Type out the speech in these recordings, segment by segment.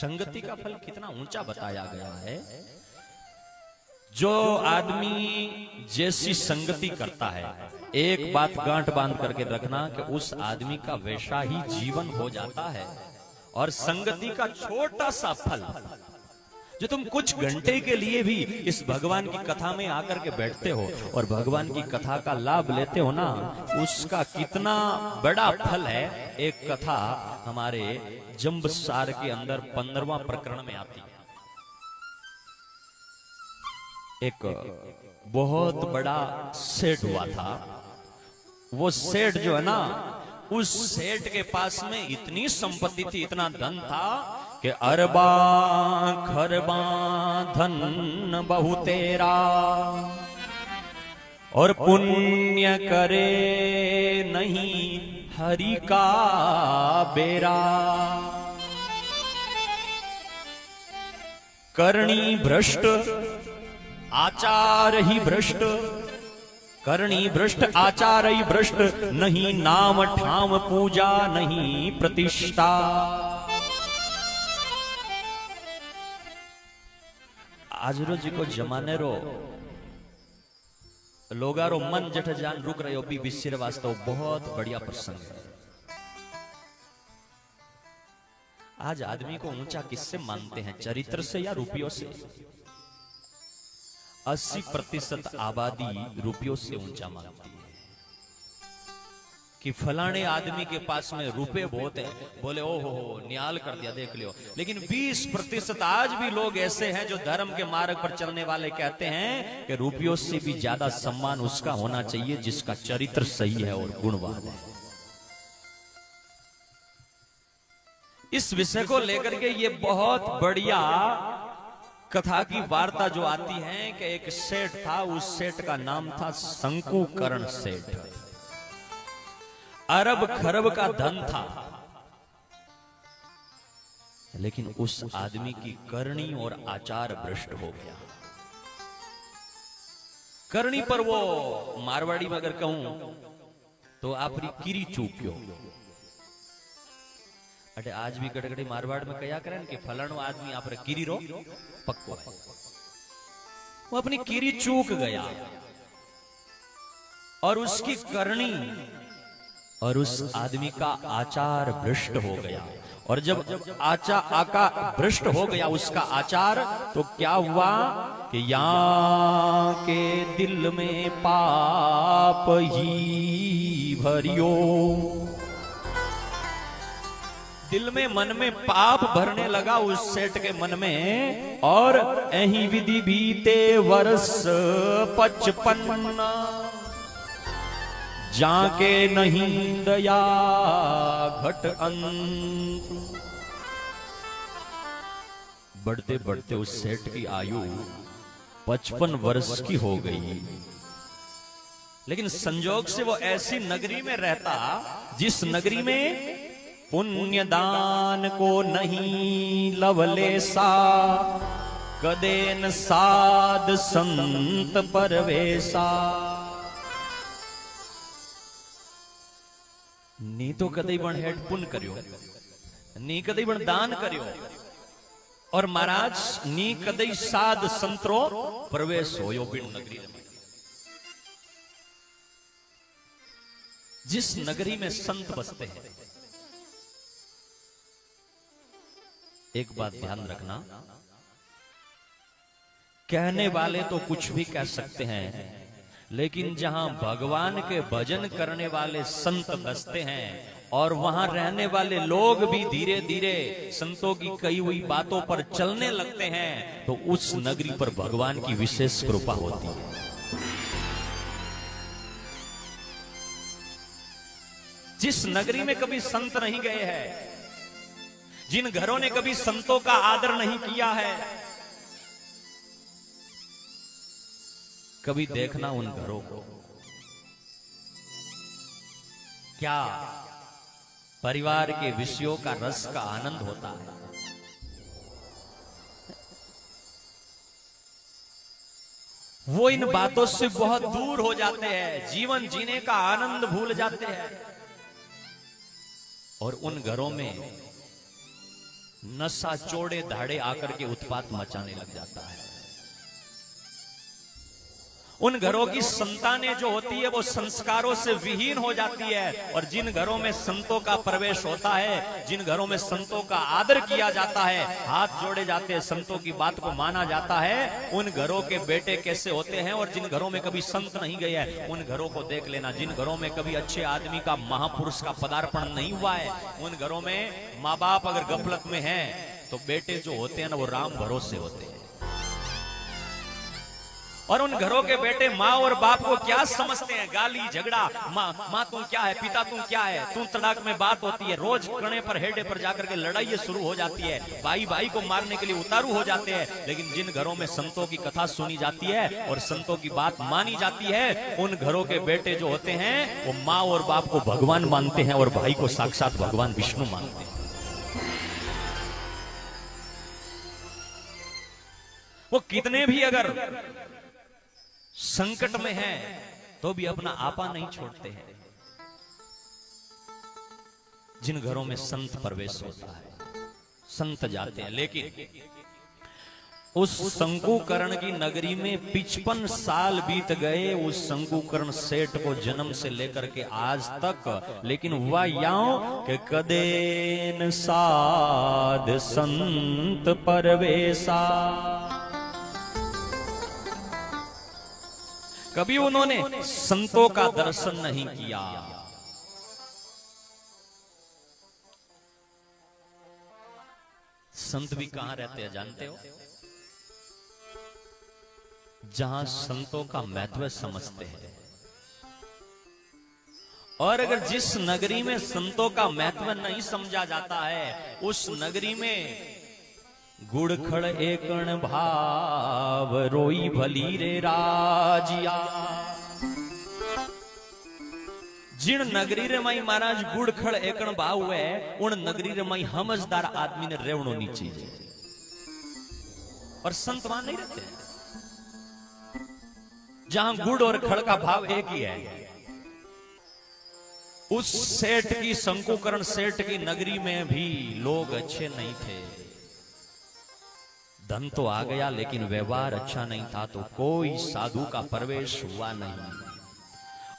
संगति का फल कितना ऊंचा बताया गया है। जो आदमी जैसी संगति करता है, एक बात गांठ बांध करके रखना कि उस आदमी का वैसा ही जीवन हो जाता है। और संगति का छोटा सा फल जो तुम कुछ घंटे के लिए भी इस भगवान की कथा में आकर के बैठते हो और भगवान की कथा का लाभ लेते हो ना, उसका कितना बड़ा फल है। एक कथा हमारे जंबसार के अंदर 15वां प्रकरण में आती है। एक बहुत बड़ा सेठ हुआ था। वो सेठ जो है ना, उस सेठ के पास में इतनी संपत्ति थी, इतना धन था कि अरबा खरबा धन बहु तेरा, और पुण्य करे नहीं हरि का बेरा। करणी भ्रष्ट आचार ही भ्रष्ट, करणी भ्रष्ट आचार ही भ्रष्ट, नहीं नाम ठाम पूजा नहीं प्रतिष्ठा। आज रोज को जमाने रो लोगारो मन जठ जान रुक रहे हो भी विश्व वास्तव बहुत बढ़िया प्रसंग है। आज आदमी को ऊंचा किससे मानते हैं, चरित्र से या रुपयों से? 80% आबादी रुपयों से ऊंचा मानती है कि फलाने आदमी के पास में रुपए बहुत है, बोले ओहो निहाल कर दिया देख लियो। लेकिन 20% आज भी लोग ऐसे हैं जो धर्म के मार्ग पर चलने वाले कहते हैं कि रुपयों से भी ज्यादा सम्मान उसका होना चाहिए जिसका चरित्र सही है और गुणवान है। इस विषय को लेकर के ये बहुत बढ़िया कथा की वार्ता जो आती है कि एक सेठ था, उस सेठ का नाम था शंकुकर्ण सेठ। अरब खरब का धन था, लेकिन उस आदमी की करनी और आचार भ्रष्ट हो गया। करनी पर वो मारवाड़ी में अगर कहूं तो आपरी कीरी चूक्यो। अरे आज भी गड़गड़ी मारवाड़ में कया करें कि फलानो आदमी आप कीरी रो पक्को है, वो अपनी कीरी चूक गया और उसकी करनी और उस आदमी का आचार भ्रष्ट हो गया। और जब आका भ्रष्ट हो गया उसका आचार, तो क्या हुआ कि यहाँ के दिल में पाप ही भरियो, दिल में मन में पाप भरने लगा उस सेठ के मन में। और यही विधि बीते वर्ष 55, जाके नहीं दया घट अंत। बढ़ते बढ़ते उस सेठ की आयु 55 वर्ष की हो गई। लेकिन संजोग से वो ऐसी नगरी में रहता जिस नगरी में पुण्य दान को नहीं लवलेसा, कदेन साध संत परवेसा। नी तो कदई पण हेड पुण्य कर्यो, नी कदई पण दान कर्यो, और महाराज नी कदई साध संतरो प्रवेश होयो बिन नगरी में। जिस नगरी में संत बसते हैं, एक बात ध्यान रखना, कहने वाले तो कुछ भी कह सकते हैं, लेकिन जहां भगवान के भजन करने वाले संत बसते हैं और वहां रहने वाले लोग भी धीरे धीरे संतों की कही हुई बातों पर चलने लगते हैं, तो उस नगरी पर भगवान की विशेष कृपा होती है। जिस नगरी में कभी संत नहीं गए हैं, जिन घरों ने कभी संतों का आदर नहीं किया है, कभी देखना उन घरों को, क्या परिवार के विषयों का रस का आनंद होता है। वो इन बातों से बहुत दूर हो जाते हैं, जीवन जीने का आनंद भूल जाते हैं। और उन घरों में नशा चौड़े धाड़े आकर के उत्पात मचाने लग जाता है। उन घरों की संतानें जो होती है वो संस्कारों से विहीन हो जाती है। और जिन घरों में संतों का प्रवेश होता है, जिन घरों में संतों का आदर किया जाता है, हाथ जोड़े जाते हैं, संतों की बात को माना जाता है, उन घरों के बेटे कैसे होते हैं। और जिन घरों में कभी संत नहीं गए हैं उन घरों को देख लेना। जिन घरों में कभी अच्छे आदमी का, महापुरुष का पदार्पण नहीं हुआ है, उन घरों में माँ बाप अगर गफलत में हैं तो बेटे जो होते हैं ना वो राम भरोसे होते हैं। और उन घरों के बेटे माँ और बाप को क्या समझते हैं? गाली झगड़ा, माँ तू क्या है, पिता तू क्या है, तू तड़ाक में बात होती है। रोज कणे पर हेडे पर जाकर के लड़ाई शुरू हो जाती है, भाई भाई को मारने के लिए उतारू हो जाते हैं। लेकिन जिन घरों में संतों की कथा सुनी जाती है और संतों की बात मानी जाती है, उन घरों के बेटे जो होते हैं वो माँ और बाप को भगवान मानते हैं और भाई को साक्षात भगवान विष्णु मानते हैं। वो कितने भी अगर संकट में है तो भी अपना आपा नहीं छोड़ते हैं। जिन घरों में संत प्रवेश होता है, संत जाते हैं। लेकिन उस शंकुकर्ण की नगरी में 55 साल बीत गए उस शंकुकर्ण सेठ को जन्म से लेकर के आज तक। लेकिन हुआ याओ कि कदे न साध संत परवेसा, कभी उन्होंने संतों का दर्शन नहीं किया। संत भी कहां रहते हैं जानते हो? जहां संतों का महत्व समझते हैं। और अगर जिस नगरी में संतों का महत्व नहीं समझा जाता है, उस नगरी में गुड़खड़ एकण भाव रोई भली रे राजिया। जिन नगरी रे माई महाराज गुड़खड़ एकण भाव हुए, उन नगरी रे माई समझदार आदमी ने रेवणो नीचे। और संत वहां नहीं रहते हैं। जहां गुड़ और खड़ का भाव एक ही है। उस सेठ की, शंकुकर्ण सेठ की नगरी में भी लोग अच्छे नहीं थे। धन तो आ गया लेकिन व्यवहार अच्छा नहीं था, तो कोई साधु का प्रवेश हुआ नहीं।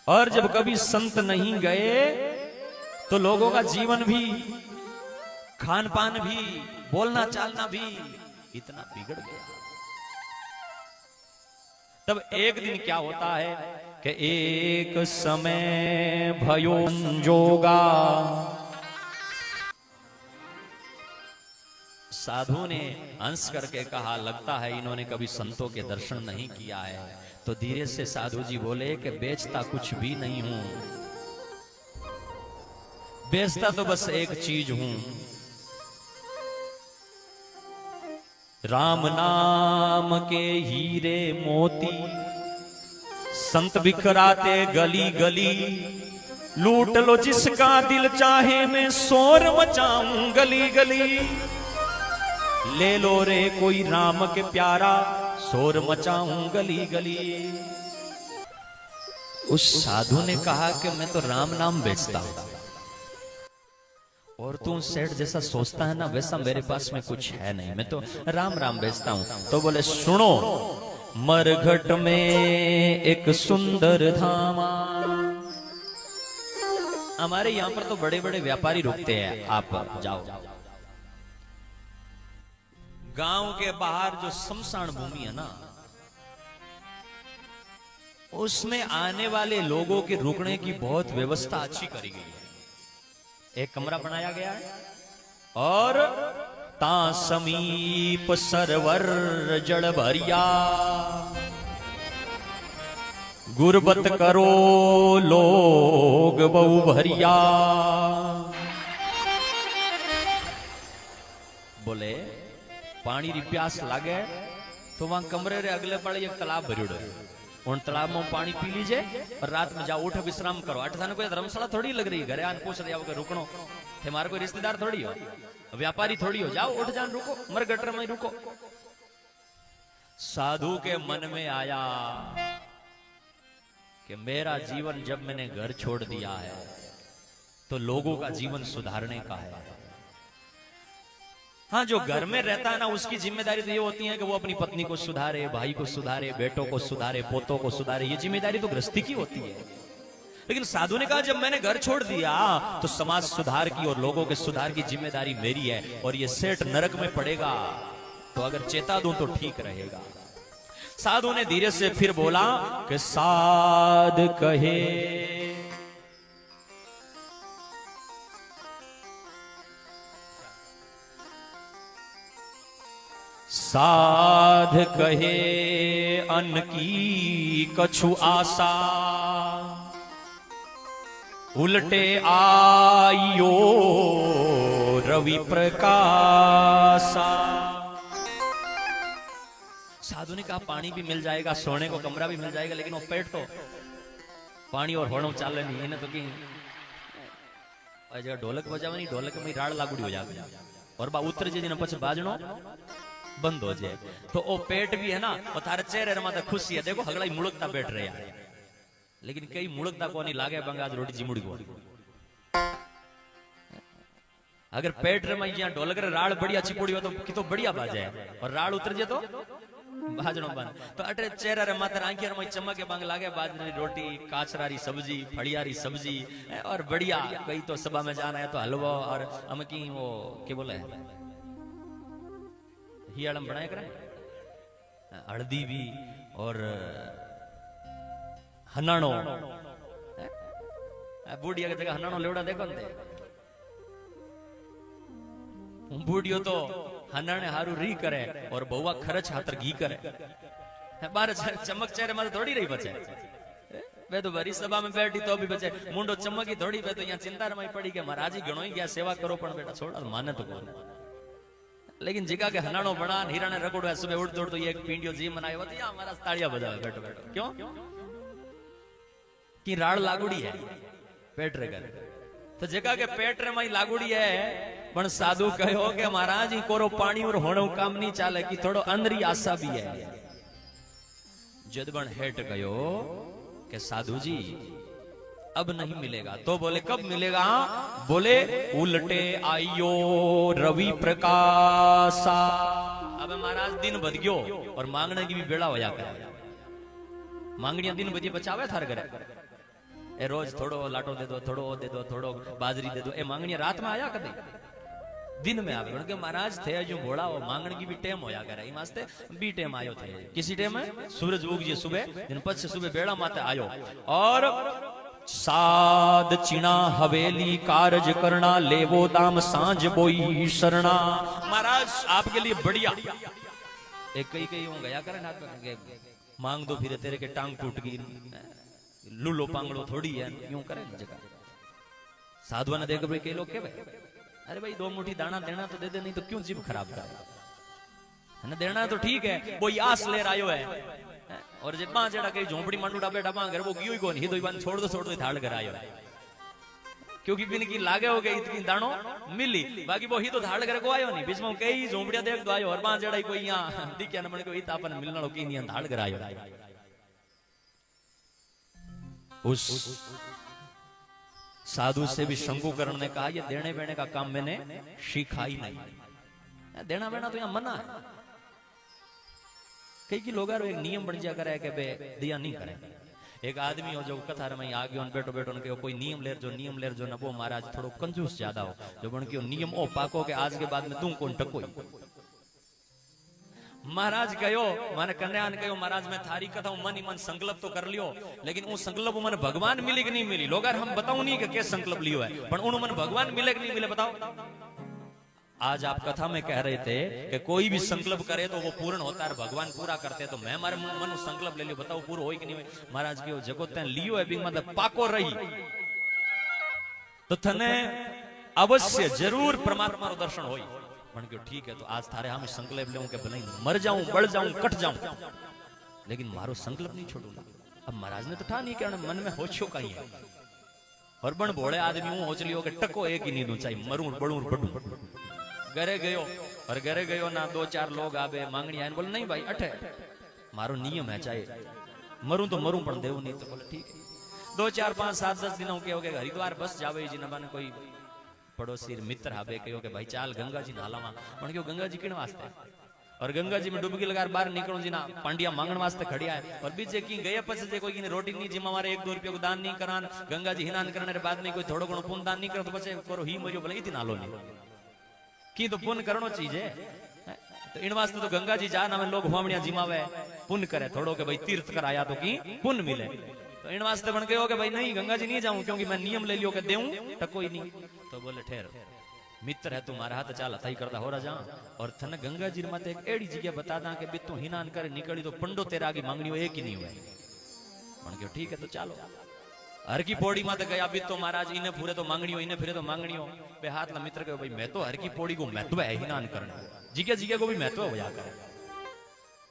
और जब कभी संत नहीं गए तो लोगों का जीवन भी, खान पान भी, बोलना चालना भी इतना बिगड़ गया। तब एक दिन क्या होता है कि एक समय भयो संजोगा, साधु ने हंस करके कहा लगता है इन्होंने कभी संतों के दर्शन नहीं किया है। तो धीरे से साधु जी बोले कि बेचता कुछ भी नहीं हूं, बेचता तो बस एक चीज हूं, राम नाम के हीरे मोती। संत बिखराते गली गली, लूट लो जिसका दिल चाहे, मैं शोर मचाऊं गली गली। ले लो रे कोई राम के प्यारा, शोर मचाऊं गली गली। उस साधु ने कहा कि मैं तो राम नाम बेचता हूं, और तू सेठ जैसा सोचता है ना वैसा मेरे पास में कुछ है नहीं, मैं तो राम राम बेचता हूं। तो बोले सुनो, मरघट में एक सुंदर धामा। हमारे यहां पर तो बड़े बड़े व्यापारी रुकते हैं, आप जाओ। गांव के बाहर जो शमशान भूमि है ना, उसमें आने वाले लोगों के रुकने की बहुत व्यवस्था अच्छी करी गई है। एक कमरा बनाया गया है और ता समीप सरवर जड़ भरिया, गुरबत करो लोग बहु भरिया। बोले पानी री प्यास लागे तो वहां कमरे रे अगले पड़े एक तालाब भरियोड़ो है, उन तालाब में पानी पी लीजिए और रात में जाओ, उठ विश्राम करो। अठ थाने कोई धर्मशाला थोड़ी लग रही, घरे आन पूछ रहे हो रुकनो, तुम्हारे कोई रिश्तेदार थोड़ी हो, व्यापारी थोड़ी हो, जाओ उठ जान रुको, मर गटर में रुको। साधु के मन में आया कि मेरा जीवन जब मैंने घर छोड़ दिया है तो लोगों का जीवन सुधारने का है। हाँ, जो घर में रहता है ना, उसकी जिम्मेदारी तो ये होती है कि वो अपनी पत्नी को सुधारे, भाई को सुधारे, बेटों को सुधारे, पोतों को सुधारे। ये जिम्मेदारी तो गृहस्थी की होती है। लेकिन साधु ने कहा, जब मैंने घर छोड़ दिया तो समाज सुधार की और लोगों के सुधार की जिम्मेदारी मेरी है, और ये सेठ नरक में पड़ेगा तो अगर चेता दूं तो ठीक रहेगा। साधु ने धीरे से फिर बोला कि साध कहे, साध कहे अन्न की कछु आशा, उल्टे आयो रवि प्रकाशा। साधु ने कहा, पानी भी मिल जाएगा, सोने को कमरा भी मिल जाएगा, लेकिन वो पेट तो पानी और होड़ो चाले नहीं। इन्हें तो की जगह ढोलक बजावनी, ढोलक में राड़ लागुड़ी हो जाती और बा उतर जे पछ बाजनो बंद हो जाए। तो वो पेट भी है ना, वो थारे चेहरे में खुशी है। देखो हगड़ा मुड़कता बैठ रहे हैं, लेकिन कई मुड़कता को नहीं लागे बंगाज रोटी चिमुड़ी को। अगर पेट में यहाँ ढोलक राड़ बढ़िया चिपुड़ी हो तो कितो बढ़िया बाजे, और राड़ उतर जाए तो बाजनो बंद। तो अटे चेहरा रे मात्र आंखियों में चमके बांग लागे, बाजरी रोटी, काचरारी सब्जी, फड़ियारी सब्जी, और बढ़िया। कई तो सभा में जाना है तो हलवा, और हम की वो क्या बोले हियाड़म बनाए करे, हल्दी भी और हनानो। बूढ़िया की जगह हनानो लेवड़ा देखो न, बूढ़ियो तो हनाने हारू री करे और बहुआ खर्च हाथर घी करे। बार चमक चेहरे में थोड़ी रही बचे, वे तो बड़ी सभा में बैठी तो भी बचे मुंडो चमकी थोड़ी। वे तो यहाँ चिंता में पड़ी के महाराज ही घणो ही गया सेवा करो, पण बेटा छोड़ा माने तो कौन। लेकिन जिका के हनानो बना हीरा ने रगड़ो, सुबह उठ दौड़ तो ये एक पींडियो जी मनाए होती है, हमारा ताड़िया बजावे बैठो बैठो। क्यों कि राड़ लागुड़ी है पेट रे कर, तो जिका के पेट रे में लागुड़ी है। पण साधु कहो के महाराज ही कोरो पानी और होणो काम नहीं चाले, कि थोड़ो अंदरी आशा भी है। जदबन हेट कहो के साधु जी अब नहीं मिलेगा। तो बोले कब मिलेगा? बोले उल्टे आइयो रवि प्रकाशा। अब महाराज दिन बद गयो और मांगने की भी बेड़ा होया करे। मांगनिया दिन बजे बचावे थार करे, ए रोज थोड़ो लाटो दे दो, थोड़ो दे दो, थोड़ो बाजरी दे दो। ए मांगनिया रात में आया कदे दिन में आवे, क्योंकि महाराज थे जो भोड़ा वो मांगने की भी टेम होया करे। ई वास्ते बी टेम आयो थे। किसी टेम में सूरज उग जे सुबह, दिन पछ सुबह बेड़ा माते आयो। और साध चिना हवेली कारज करना, लेवो दाम सांझ बोई शरणा। महाराज आपके लिए बढ़िया एक कई कई गया करे ना, मांग दो फिर तेरे के टांग टूट गई, लूलो पांगड़ो थोड़ी है, यूं करे जगह। साधुआ ने देख भाई कई लोग के भाई, अरे भाई 2 मुट्ठी दाना देना तो दे दे, नहीं तो क्यों जीभ खराब करे। देना तो ठीक है, वो आस ले आयो है। और जे पांच जड़ा कई झोंपड़ी मांडूड़ा बैठा पांग घर वो गियो ही कोन, ही तो बन छोड़ दो थाड़ कर आयो, क्योंकि बिन की लागे हो गई इतनी दानो मिली, बाकी वो ही तो थाड़ कर को आयो नहीं। बीच में कई झोंपड़िया देख दो आयो, और पांच जड़ा कोई यहां दिखया न मन को इत अपन मिलना की नहीं थाड़ कर आयो। उस साधु से भी शंकुकरण ने कहा, ये देने बेने का काम मैंने सीखा ही नहीं। देना बेना तो यहां मना है। कई की लोग एक नियम बन जा करे कि बे दिया नहीं करे। एक आदमी हो जो कथा में आ गयो बैठो बैठो ने कोई नियम लेर जो ना, वो महाराज थोड़ो कंजूस ज्यादा हो, जो बन के नियम ओ पाको के आज के बाद में तू कौन टकोई। महाराज कहो माने कन्या ने कहो, महाराज मैं थारी कथा मन ही मन संकल्प तो कर लियो, लेकिन वो संकल्प मन भगवान मिली कि नहीं मिली। लोग हम बताऊ नहीं कि संकल्प लियो है, पर उन मन भगवान मिले कि नहीं मिले बताओ। आज आप कथा में कह रहे थे कि कोई भी संकल्प करे तो वो पूर्ण होता है, भगवान पूरा करते हैं। तो मैं हमारे मन संकल्प ले लियो, बताओ पूरा हो कि नहीं। महाराज के जगो तें लियो है मतलब पाको रही तो थने अवश्य जरूर परमात्मा दर्शन होई। ठीक है, तो आज थारे हम संकल्प ले भले मर जाऊं, बढ़ जाऊं, कट जाऊं, लेकिन मारो संकल्प नहीं छोड़ूंगा। अब महाराज ने तो ठा नहीं कहना, मन में होशो कहीं है। और बण भोले आदमी हूं होच लियो कि टको एक ही नींदू चाहिए, मरूं बड़ू बड़ू। घरे गयो और घरे गयो ना 2-4 लोग आवे मांगनी आए, बोले नहीं भाई अठे मारो नियम है, चाहे मरूं तो मरूं पण देव नहीं। तो बोले ठीक है। 2, 4, 5, 7, 10 दिनों के हो गए, हरिद्वार बस जावे जी नबा ने कोई पड़ोसी मित्र हाबे कहो कि भाई चाल गंगा जी नालामा पण क्यों गंगा जी किण वास्ते और गंगा जी में डुबकी लगा बाहर निकलो जी ना पांडिया मांगण वास्ते खड़िया है और बीजे की गए पछे जे कोई की रोटी नहीं जिम्मा मारे 1-2 रुपया को दान नहीं करान गंगा जी हिनान करने रे बाद में कोई थोड़ो घणो पुण्य दान नहीं करो तो पछे करो ही मरियो भले इती नालो नहीं की तो पुण्य करणो चीज है तो इन वास्ते तो गंगा जी जा ना लोग होमणिया जिमावे पुण्य करे थोड़ो के भाई तीर्थ कराया तो की पुण्य मिले तो इन वास्ते बन गयो कि भाई नहीं गंगा जी नहीं जाऊं क्योंकि मैं नियम ले लियो के देऊं टको ही नहीं तो बोले ठहर मित्र है तुम्हारा हाथ चाल हथाई करता हो रहा जा और थने गंगा जी माते एक एड़ी जगह बता दा कि बितू हिनान करे निकली तो पंडो तेरा आगे मांगनी हो एक ही नहीं हुए पण क्यों ठीक है तो चालो हर की पौड़ी माते गया बितो महाराज इने पूरे तो मांगनी हो इने फिरे तो मांगनी हो बे हाथ ला मित्र कहो भाई मैं तो हर की पौड़ी को महत्व है हिनान करने जिगे जिगे को भी महत्व हो जा करे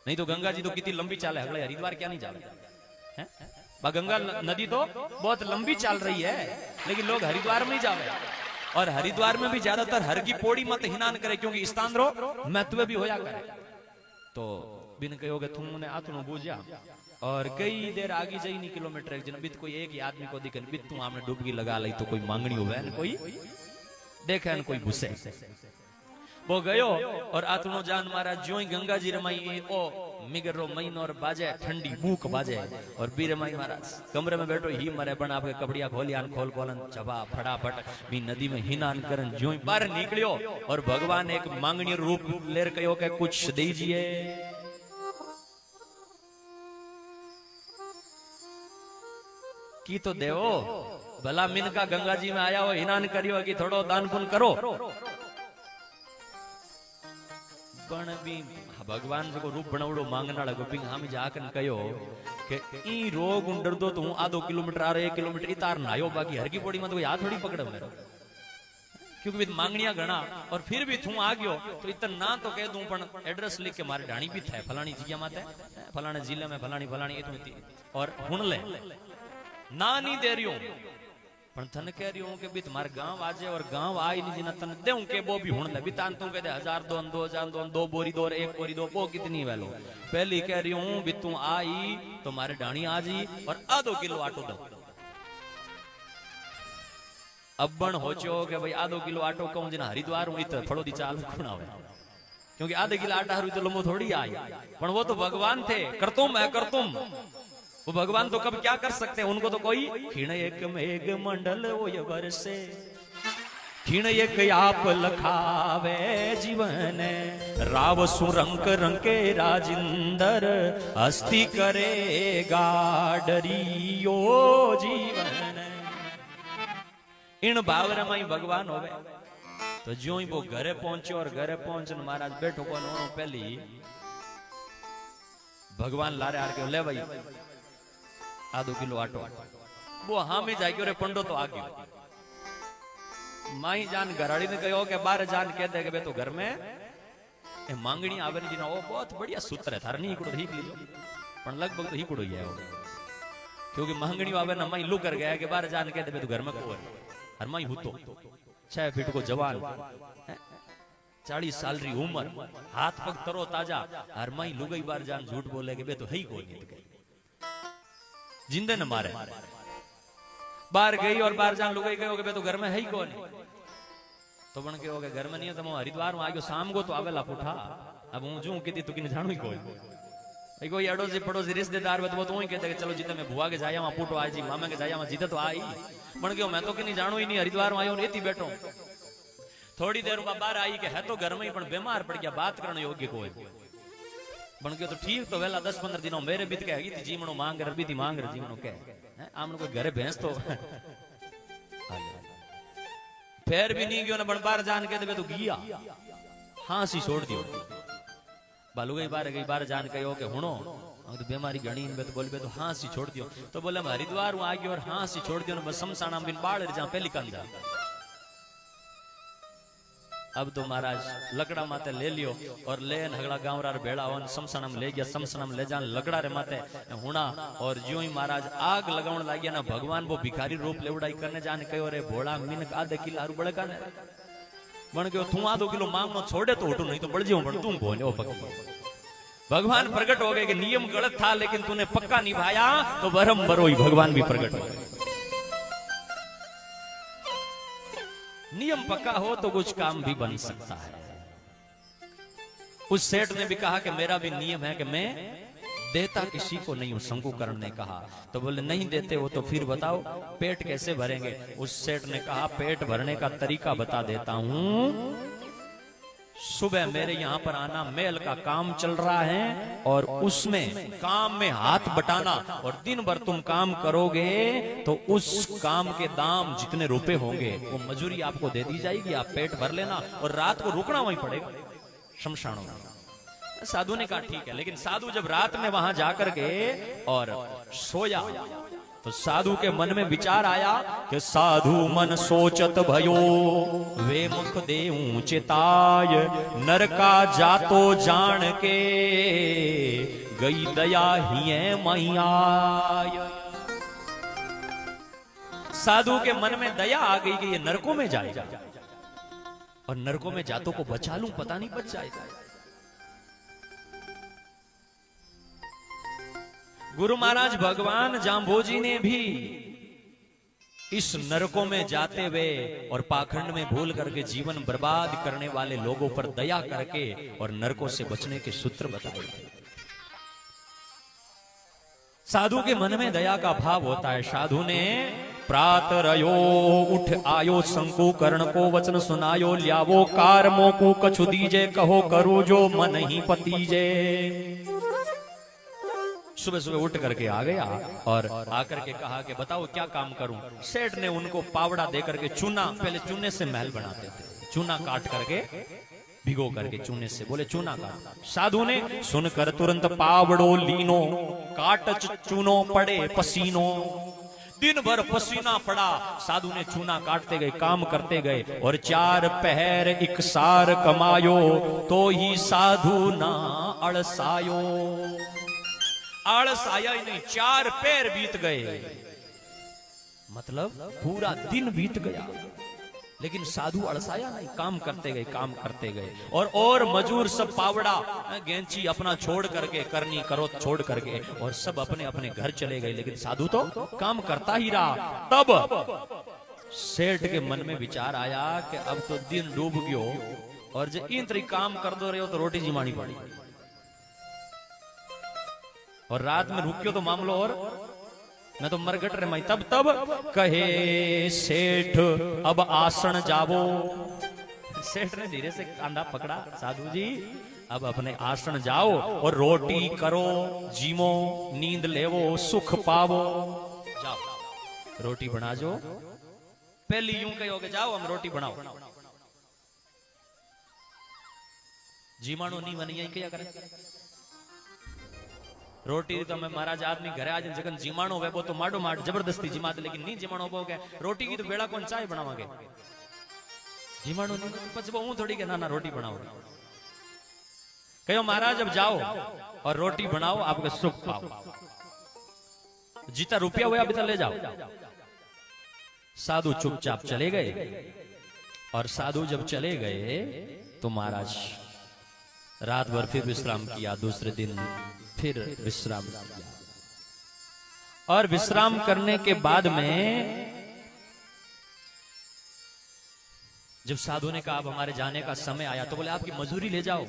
नहीं तो गंगा जी तो कितनी लंबी चाल है अगले हरिद्वार क्या नहीं जावे हैं गंगा नदी तो बहुत लंबी चल रही है लेकिन लोग हरिद्वार में ही जावे और हरिद्वार में भी ज्यादातर हर की पौड़ी मत हिनान करे क्योंकि स्थान रो महत्व भी होया करे तो बिन कहो कि तुमने आतनो बूझा और कई देर आगे जाई नहीं किलोमीटर एक जन बित कोई एक ही आदमी को दिखे बित तू आपने डुबकी लगा ली तो कोई मांगनी हुए न कोई देखे न कोई घुसे वो गयो और आतनो जान महाराज जो ही गंगा जी रमाई ओ मिगरो महीनो और बाजे ठंडी भूख बाजे और बीर माई महाराज कमरे में बैठो ही मरे बन आपके कपड़िया खोलियान खोल खोलन चबा फटाफट भी नदी में हिनान करन जो ही बाहर निकलियो और भगवान एक मांगनी रूप लेर कहो के कुछ दीजिए की तो देवो भला मिनका गंगा जी में आया हो हिनान करियो कि थोड़ो दान पुण्य करो पण भी भगवान जो रूप बनावड़ो मांगनाड़ा गोपिंग हम जाकन कयो कि ई रोग डर दो तो हूं आधो किलोमीटर आ रहे 1 किलोमीटर इतार ना आयो बाकी हर की पौड़ी में तो हाथ थोड़ी पकड़े मेरे क्योंकि मांगनिया गणा और फिर भी तू आ गयो तो इतना ना तो कह दूं पण एड्रेस लिख के मारे ढाणी भी थे फलानी जगह माते फलाने जिले में फलानी फलानी इतनी और हुन ले ना नहीं दे रही हूं पण थन कह रही हूं कि भी तुम्हारे गांव आजे और गांव आई नहीं जिना तन देऊं के वो भी हुन ले भी तान तू कहते 1000 दो 2000 दो 2 बोरी दो 1 बोरी दो वो कितनी वेलो पहली कह रही हूं भी तू आई तो मारे ढाणी आज ही और आधो किलो आटो दो अब्बन होचो कि भाई आधो किलो आटो कहूं जिना हरिद्वार हूं इत थोड़ो दी चाल खुणावे क्योंकि आधे किलो आटा हरू तो लंबो थोड़ी आई पण वो तो भगवान थे करतुम है करतुम वो भगवान तो कब क्या कर सकते हैं उनको तो कोई खीण एक मेघ मंडल वो ये वर्षे खीण एक आप लखावे जीवन राव सुरंक रंके राजिंदर हस्ती करेगा डरियो जीवन इन भावरा में भगवान होवे तो जो ही वो घरे पहुंचे और घरे पहुंचने महाराज बैठो को पहली भगवान लारे आर के ले भाई आधो किलो आटो वो हाँ में जाएगी और पंडो तो आ गयो माई जान घराड़ी ने कहो कि बार जान कह दे के तो घर में ए मांगनी आवे जी ना वो बहुत बढ़िया सूत्र है थार नहीं इकड़ो ही लीजो पण लगभग तो ही कुड़ो ही है क्योंकि मांगनी आवे ना माई लू कर गया कि बार जान कह दे तो घर में को हर माई हुतो 6 फीट को जवान 40 साल री उम्र हाथ पग तरो ताजा हर माई लुगई बार जान झूठ बोले के बे तो है ही कोई नहीं जिंदे न मारे बाहर गई और बाहर जान लुगाई गयो के तो घर में है ही कौन तो बन के हो गए घर में नहीं है तो हरिद्वार में आ गयो शाम को तो आवेला पुठा अब हूं जू किती तू किने जानू ही कोई कोई अड़ोसी पड़ोसी रिश्तेदार वो तो ही कहते चलो जिते मैं बुआ के जाया वहां पुटो आई जी मामा के जाया वहां जीते तो आई बन गयो मैं तो किनी जानू ही नहीं हरिद्वार में आयो रेती बैठो थोड़ी देर में बाहर आई के है तो घर में ही पण बीमार पड़ गया बात करने योग्य कोई बन गयो तो ठीक तो वेला 10-15 दिनों मेरे बीत के हगी जीवनो मांग रही थी मांग रही जीवनो के आमनो कोई घरे भैंस तो फिर भी नहीं गयो ना बन बार जान के दे तो गिया हांसी छोड़ दियो बालू गई बार जान कहो के हुनो तो बीमारी घणी तो बोल बे तो हांसी छोड़ दियो तो बोले मैं हरिद्वार हूं आ गयो और हांसी छोड़ दियो ना शमशाना बिन बाड़ जा पहली कंदा अब तो महाराज लकड़ा माते ले लियो और ले हगड़ा गांव रा भेड़ा वन शमशानम ले गया शमशानम ले जान लकड़ा रे माते हुणा और ज्यों ही महाराज आग लगाउण लाग्या ना भगवान वो भिखारी रूप लेवड़ाई करने जान कयो रे भोळा मिनक आधे किलो आरु बड़का ने बन गयो तू आधो किलो मांगनो छोड़े तो उठो नहीं तो बढ़ जियो पण तू बोलो पक्का भगवान प्रकट हो गए कि नियम गलत था लेकिन तूने पक्का निभाया तो वरम बरोई भगवान भी प्रकट हो गए नियम पक्का हो तो कुछ काम भी बन सकता है। उस सेठ ने भी कहा कि मेरा भी नियम है कि मैं देता किसी को नहीं हूं। शंकुकर्ण ने कहा तो बोले नहीं देते हो तो फिर बताओ पेट कैसे भरेंगे। उस सेठ ने कहा पेट भरने का तरीका बता देता हूं। सुबह मेरे यहाँ पर आना, मेल का काम चल रहा है और उसमें काम में हाथ बटाना, और दिन भर तुम काम करोगे तो उस काम के दाम जितने रुपए होंगे वो मजूरी आपको दे दी जाएगी। आप पेट भर लेना और रात को रुकना वहीं पड़ेगा शमशानों में। साधु ने कहा ठीक है। लेकिन साधु जब रात में वहां जाकर के और सोया तो साधु के मन में विचार आया कि साधु मन सोचत भयो वे मुख देऊं चिताय, नरका जातो जान के गई दया हिये मैयाय। साधु के मन में दया आ गई कि ये नरकों में जाएगा और नरकों में जातों को बचा लूं, पता नहीं बच जाएगा। गुरु महाराज भगवान जाम्बोजी ने भी इस नरकों में जाते हुए और पाखंड में भूल करके जीवन बर्बाद करने वाले लोगों पर दया करके और नरकों से बचने के सूत्र बताए थे। साधु के मन में दया का भाव होता है। साधु ने प्रात रयो उठ आयो, शंकुकर्ण को वचन सुनायो, ल्यावो कारमो को कछु दीजे, कहो करो जो मन ही पतीजे। सुबह सुबह उठ करके आ गया और आकर के कहा कि बताओ क्या काम करूं। सेठ ने उनको पावड़ा दे करके चूना, पहले चूने से महल बनाते थे, चूना काट करके भिगो करके चूने से, बोले चूना काट। साधु ने सुनकर तुरंत पावड़ो लीनो, काट चूनो पड़े पसीनो। दिन भर पसीना पड़ा, साधु ने चूना काटते गए, काम करते गए और 4 पहर इकसार कमायो, तो ही साधु ना अड़सायो। आलस आया ही नहीं, 4 पैर बीत गए, मतलब पूरा दिन बीत गया, लेकिन साधु अड़साया नहीं, काम करते गए, काम करते गए। और मजूर सब पावड़ा गेंची अपना छोड़ करके, करनी करो छोड़ करके, और सब अपने अपने घर चले गए, लेकिन साधु तो काम करता ही रहा। तब सेठ के मन में विचार आया कि अब तो दिन डूब गयो और जो इन तरीके काम कर दो रहे हो तो रोटी जिमानी पड़ी, और रात में रुकियो तो मामलो और मैं तो मरगट रहे माई। तब कहे सेठ अब आसन जावो। सेठ ने धीरे से कांधा पकड़ा, साधु जी अब अपने आसन जाओ और रोटी करो, जीमो, नींद लेवो, सुख पावो। जाओ रोटी बना जो। पहली यूं कहोगे जाओ हम रोटी बनाओ, जीमाणो नहीं बनी क्या करे रोटी तो मैं महाराज आदमी घरे आज जगन जीमाणो वे वो तो माडो माड जबरदस्ती जिमाते, लेकिन नहीं जीमाणो हो गया रोटी की तो बेड़ा कौन चाय बनावागे, जीमाणो नहीं पछ वो थोड़ी के ना रोटी बनाओ। कहो महाराज अब जाओ और रोटी बनाओ, आपका सुख पाओ, जितना रुपया हुआ अभी तक ले जाओ। साधु चुपचाप चले गए, और साधु जब चले गए तो महाराज रात भर फिर विश्राम किया, दूसरे दिन फिर विश्राम किया, और विश्राम करने के बाद में जब साधु ने कहा अब हमारे जाने का समय आया, तो बोले आपकी मजूरी ले जाओ।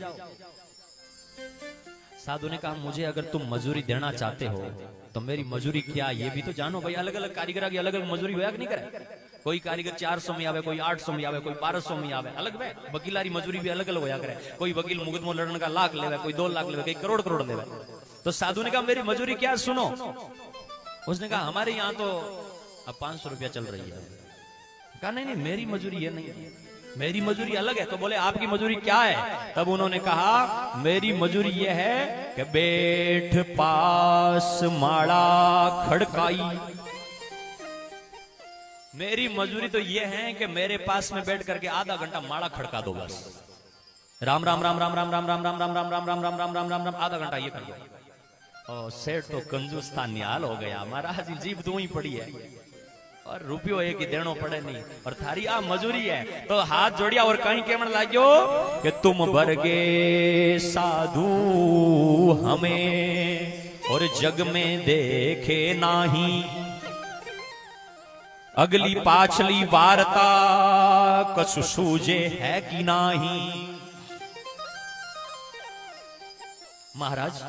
साधु ने कहा मुझे अगर तुम मजूरी देना चाहते हो तो मेरी मजूरी क्या ये भी तो जानो भाई। अलग अलग कारीगर की अलग अलग मजूरी होया कि नहीं करे, कोई कारीगर 400 में आवे, कोई 800 में आवे, कोई 1200 में आवे, अलग है। वकीलारी मजूरी भी अलग अलग होया करे, कोई वकील मुकदमा लड़ने का लाख लेवे, कोई 2 लाख लेवे, कोई करोड़ करोड़ लेवे। तो साधु ने कहा मेरी मजूरी क्या सुनो। उसने कहा हमारे यहाँ तो अब 500 रुपया चल रही है। कहा नहीं मेरी मजूरी ये नहीं है, मेरी मजूरी अलग है। तो बोले आपकी मजूरी क्या है। तब उन्होंने कहा मेरी मजूरी ये है कि बैठ पास माड़ा खड़काई। मेरी मजूरी तो ये है कि मेरे पास में बैठ करके आधा घंटा माड़ा खड़का दो बस। राम राम राम राम राम राम राम राम राम राम राम राम राम राम राम राम राम आधा घंटा ये कर दो। और सेठ तो कंजूस था, निहाल हो गया, महाराज जीभ तू ही पड़ी है और रुपयो एक ही देनो पड़े नहीं, और थारी आ मजूरी है। तो हाथ जोड़िया और कहीं केमण लाग्यो कि तुम बरगे साधु हमें और जग में देखे नाही। अगली पाछली वार्ता कछु सूझे है कि नाही। महाराज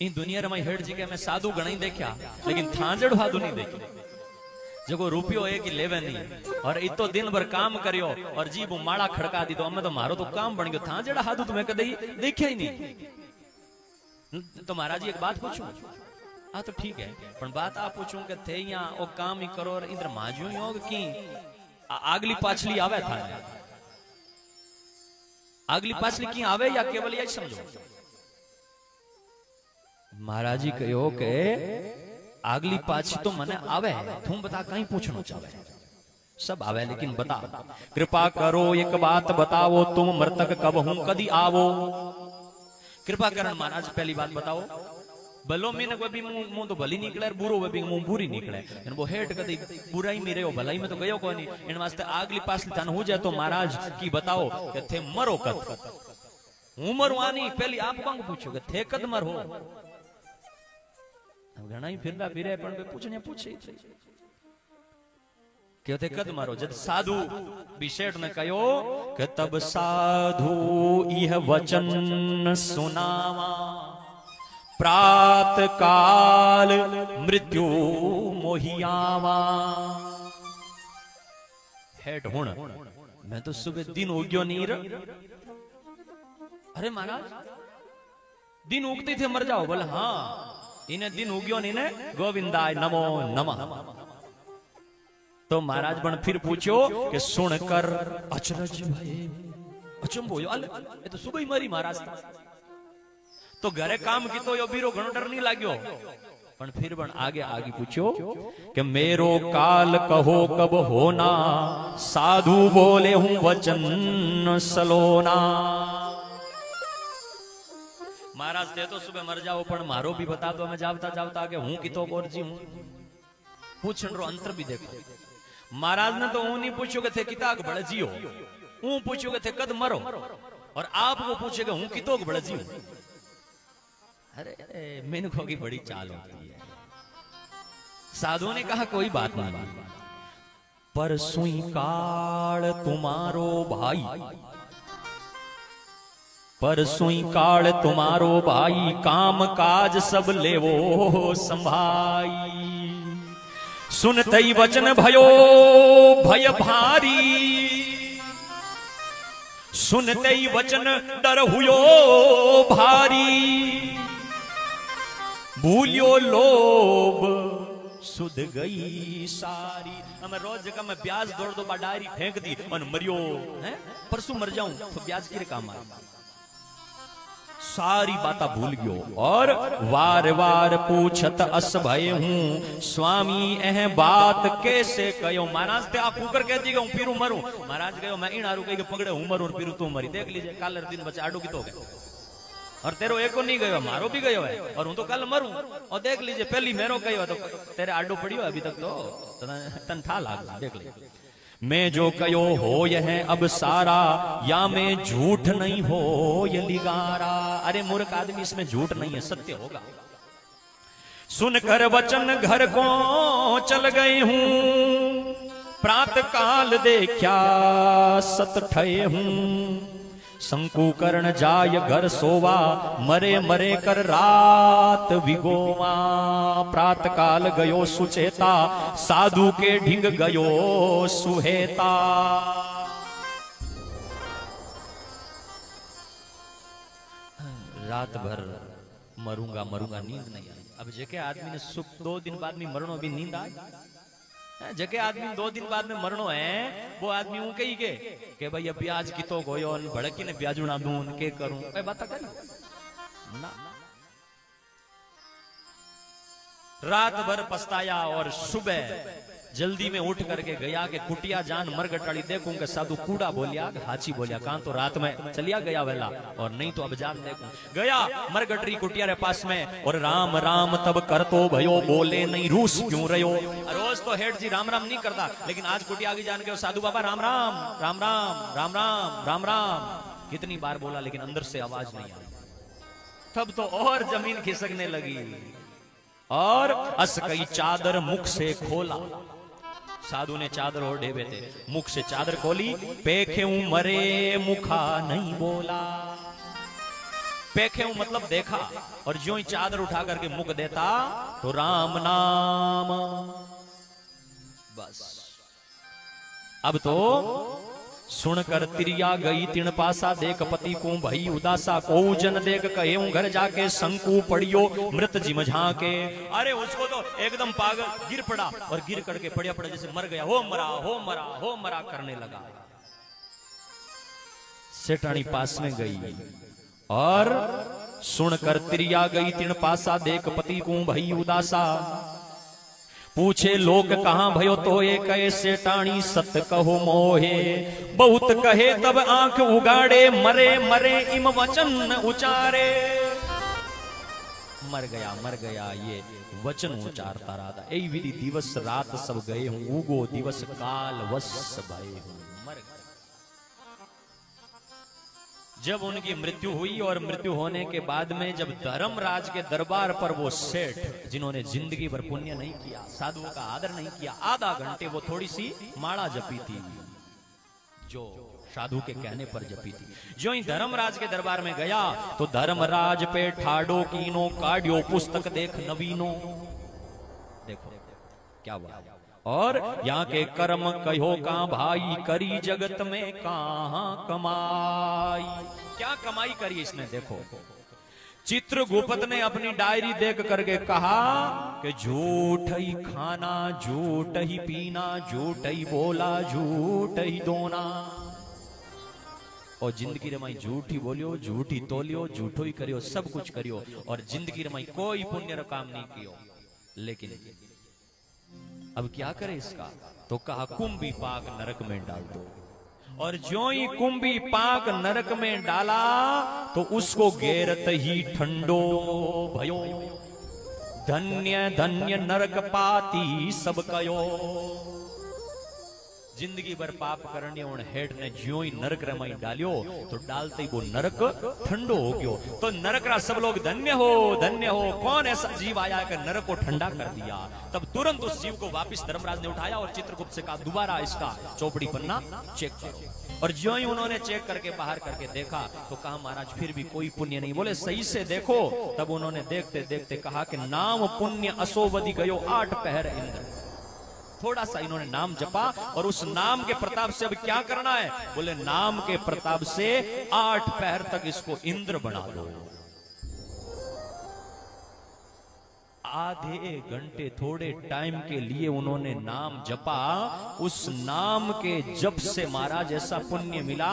इन दुनिया में हेड जी के मैं साधु घणी देखा, लेकिन थांजड़ साधु नहीं देखी। जो रुपयो है कि लेवे नहीं, और इतो दिन भर काम करियो और जी वो माड़ा खड़का दी तो हमें तो मारो तो काम बन गयो। थांजड़ा साधु तुम्हें कदई देखा ही नहीं। तो महाराज एक बात पूछूं? हाँ तो ठीक है, पर बात आप पूछूं कि थे यहाँ वो काम ही करो और इधर माजू योग की आगली पाछली आवे था, आगली पाछली की आवे या केवल यही समझो। महाराज जी कहो के आगली पाछी तो मने आवे, तुम बता कहीं पूछना चाहे सब आवे, लेकिन बता कृपा करो एक बात बताओ, तुम मृतक कब हूं कदी आवो। कृपा करण महाराज पहली बात बताओ, भलो में भी मुंह तो भली निकले, बुरो भी मुंह बुरी निकले। वो हेठ कदी बुराई में रहो, भलाई में तो गयो कोनी। इन वास्ते आगली पाछली थान हो जाए तो महाराज की बताओ कि थे मरो कद। हूं मरवानी पहली आप कौन पूछो कि थे कद मर हो। घना ही फिरदा फिरे पण पूछने पूछे के थे कद मारो। जब साधु विशेष ने कहो कि तब साधु यह वचन सुनावा, प्रात काल मृत्यु मोहियावा। हेट हुण मैं तो सुबह दिन उग्यो नीर। अरे महाराज दिन उगते थे मर जाओ। बोले हाँ, इन्हें दिन उग्यो ने गोविंदाय नमो नमः। तो महाराज बन फिर पूछो कि सुनकर अचरज भये, अचंभो ये तो सुबह ही मरी महाराज। तो घरे काम की तो यो बीरो घणो डर नहीं लाग्यो, पण फिर बन आगे आगे पूछो कि मेरो काल कहो कब होना, साधु बोले हूं वचन सलोना। महाराज थे तो सुबह मर जाओ, पण मारो भी बता दो। मैं जावता जावता आगे हूं की तो और जी हूं पूछन रो अंतर भी देखो। महाराज ने तो नहीं पूछो कि थे किताक बड़े जियो, हूं पूछो कि थे कद मरो, और आप वो पूछेगा हूं कितो बड़े जियो। अरे मेनू की बड़ी चाल होती है। साधु ने कहा कोई बात नहीं, पर सुई काल तुम्हारो भाई, पर सुई काल तुम्हारो भाई, काम काज सब लेवो संभाई। सुनते ही वचन भयो भय भारी, सुनते ही वचन डर हुयो भारी। भूलियो लोभ सुध गई सारी। हमें रोज जगह में ब्याज दौड़ दो डायरी फेंक दी और मरियो है, परसों मर जाऊं तो ब्याज की काम आए। सारी बात भूल गयो और वार वार पूछत अस भय हूं, स्वामी एह बात कैसे कयो। महाराज ते आप ऊपर कह दी हूं पीरू मरूं। महाराज गयो मैं इन आरू कही पकड़े हूं मरूं पीरू तू मरी। देख लीजिए कालर दिन बच्चे आडू की तो गए, और तेरो एको नहीं गयो, मारो भी गयो है, और हूं तो कल मरूं। और देख लीजिए पहली मेरो कहो तो तेरे आडो पड़ियो अभी तक तो तन था लाग। देख लीजिए मैं जो कयो हो यह अब सारा, या मैं झूठ नहीं हो ये लिगारा। अरे मूर्ख आदमी इसमें झूठ नहीं है, सत्य होगा। सुनकर वचन घर को चल गई हूं, प्रात काल देखा सत ठये हूं। शंकुकर्ण जाय घर सोवा, मरे मरे कर रात विगोवा। प्रात काल गयो सुचेता, साधु के ढिंग गयो सुहेता। रात भर मरूंगा मरूंगा, नींद नहीं आई। अब जेके आदमी ने सुख 2 दिन बाद में मरणो भी नींद आई। जगे आदमी 2 दिन बाद में मरणो है, वो आदमी ऊ कही के भाई अब ब्याज की तो गोयो भड़की ने ब्याजू ना दूं के करूं, ए बात करी ना। रात भर पछताया और सुबह जल्दी में उठ करके गया कि कुटिया जान मरगटाड़ी देखूं के साधु कूड़ा बोलिया हाची बोलिया, कहां तो रात में चलिया गया वेला, और नहीं तो अब जान देखूं। गया मरगटरी कुटिया रे पास में, और राम राम तब कर तो भयो, बोले नहीं रूस क्यों रहो। रोज तो हेड जी राम राम नहीं करता, लेकिन आज कुटिया आगे जान के साधु बाबा राम राम राम राम राम राम राम राम कितनी बार बोला, लेकिन अंदर से आवाज नहीं आई। तब तो और जमीन खिसकने लगी, और अस कई चादर मुख से खोला। साधु ने चादर ओढ़े हुए थे, मुख से चादर खोली, पेखे मरे मुखा नहीं बोला। पेखे मतलब देखा, और ज्यों ही चादर उठा करके मुख देता तो राम नाम। बस अब तो सुनकर तिरिया गई तिण पासा, देख पति को भई उदासा, को जन देख कहे घर जाके शंकु पड़ियो मृत जिम झाके। अरे उसको तो एकदम पागल गिर पड़ा, और गिर करके पड़िया पड़ा जैसे मर गया, हो मरा हो मरा हो मरा करने लगा। सेठानी पास में गई और सुनकर तिरिया गई तिण पासा, देख पति को भई उदासा, पूछे लोग कहां भयो तो ये कहे सेठानी सत कहो मोहे, बहुत कहे तब आंख उगाड़े, मरे मरे इम वचन उचारे। मर गया ये वचन उचारता रहा। यही विधि दिवस रात सब गए हूं, उगो दिवस काल वश भये हूं। मर गया। जब उनकी मृत्यु हुई, और मृत्यु होने के बाद में जब धर्मराज के दरबार पर वो सेठ जिन्होंने जिंदगी भर पुण्य नहीं किया, साधुओं का आदर नहीं किया, आधा घंटे वो थोड़ी सी माला जपी थी, जो साधु के कहने पर जपी थी, जो ही धर्मराज के दरबार में गया तो धर्मराज पे ठाडो कीनो काडियो, पुस्तक देख नवीनो। देखो क्या बात। और यहाँ के कर्म कहो का भाई, करी जगत में कहां कमाई। क्या कमाई करी इसने, देखो। चित्रगुप्त ने अपनी डायरी देख करके कहा कि झूठ ही खाना, झूठ ही पीना, झूठ ही बोला, झूठ ही दोना, और जिंदगी रमाई झूठ ही बोलियो, झूठ ही तोलियो, झूठो ही करियो, सब कुछ करियो, और जिंदगी रमाई कोई पुण्य काम नहीं कियो। लेकिन अब क्या करे इसका, तो कहा कुंभी पाक नरक में डाल दो। और जो ही कुंभी पाक नरक में डाला तो उसको गेरत ही ठंडो भयो, धन्य धन्य नरक पाती सब कयो। जिंदगी भर पाप करने उन हेठ ने ज्यों ही नरक रमाई डालियो तो डालते ही वो नरक ठंडो हो गयो। तो नरक रा सब लोग धन्य हो धन्य हो, कौन ऐसा जीव आया कि नरक को ठंडा कर दिया। तब तुरंत उस जीव को वापस धर्मराज ने उठाया और चित्रगुप्त से कहा दोबारा इसका चौपड़ी पन्ना चेक करो। और ज्यों ही उन्होंने चेक करके बाहर करके देखा तो कहा महाराज फिर भी कोई पुण्य नहीं। बोले सही से देखो। तब उन्होंने देखते देखते कहा कि नाम पुण्य असोवधि गयो 8 पहर इंद्र। थोड़ा सा इन्होंने नाम जपा और उस नाम के प्रताप से अब क्या करना है, बोले नाम के प्रताप से 8 पहर तक इसको इंद्र बना दो। आधे घंटे थोड़े टाइम के लिए उन्होंने नाम जपा। उस नाम के जप से महाराज ऐसा पुण्य मिला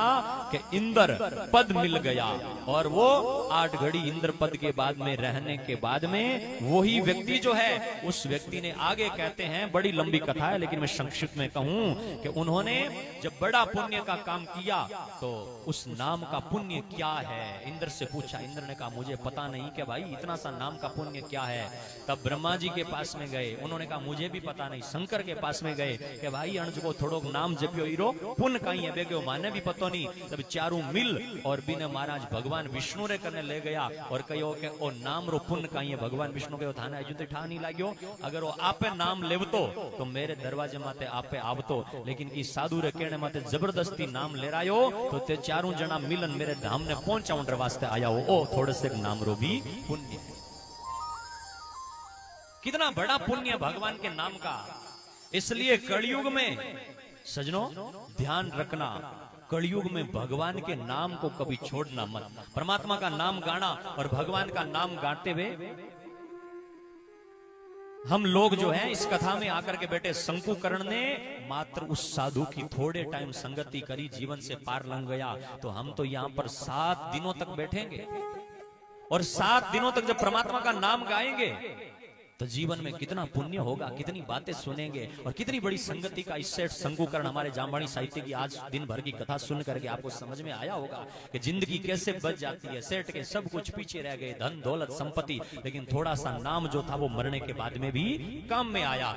कि इंद्र पद मिल गया। और वो 8 घड़ी इंद्र पद के बाद में रहने के बाद में वही व्यक्ति जो है उस व्यक्ति ने आगे कहते हैं, बड़ी लंबी कथा है लेकिन मैं संक्षिप्त में कहूं कि उन्होंने जब बड़ा पुण्य का काम किया तो उस नाम का पुण्य क्या है इंद्र से पूछा। इंद्र ने कहा मुझे पता नहीं कि भाई इतना सा नाम का पुण्य क्या है। तब ब्रह्मा जी के पास में गए, उन्होंने कहा मुझे भी पता नहीं। शंकर के पास में गए कि भाई अंश को थोड़ो नाम जपियो हीरो पुण्य कहीं है बेगो माने भी पतो नहीं। तब चारों मिल और बिना महाराज भगवान विष्णु रे करने ले गया और कहो कि ओ नाम रो पुण्य कहीं है। भगवान विष्णु कहो थाने अजू ठा नहीं लाग्यो, अगर वो आपे नाम लेवतो तो मेरे दरवाजे माते आपे आवतो, लेकिन ई साधु रे कहने माते जबरदस्ती नाम ले रायो तो ते चारों जना मिलन मेरे धाम ने पहुंचाउंड वास्ते आया हो। ओ थोड़े से नाम रो भी पुण्य है। कितना बड़ा पुण्य भगवान के नाम का। इसलिए कलयुग में सजनों ध्यान रखना, कलयुग में भगवान के नाम को कभी छोड़ना मत। परमात्मा का नाम गाना और भगवान का नाम गाते हुए हम लोग जो हैं इस कथा में आकर के बैठे। शंकुकर्ण ने मात्र उस साधु की थोड़े टाइम संगति करी, जीवन से पार लंघ गया। तो हम तो यहां पर 7 दिनों तक बैठेंगे और 7 दिनों तक जब परमात्मा का नाम गाएंगे तो जीवन में कितना पुण्य होगा, कितनी बातें सुनेंगे और कितनी बड़ी संगति का। इस सेठ शंकुकर्ण हमारे जामवाणी साहित्य की आज दिन भर की कथा सुन करके आपको समझ में आया होगा कि जिंदगी कैसे बच जाती है। सेठ के सब कुछ पीछे रह गए, धन दौलत संपत्ति, लेकिन थोड़ा सा नाम जो था वो मरने के बाद में भी काम में आया।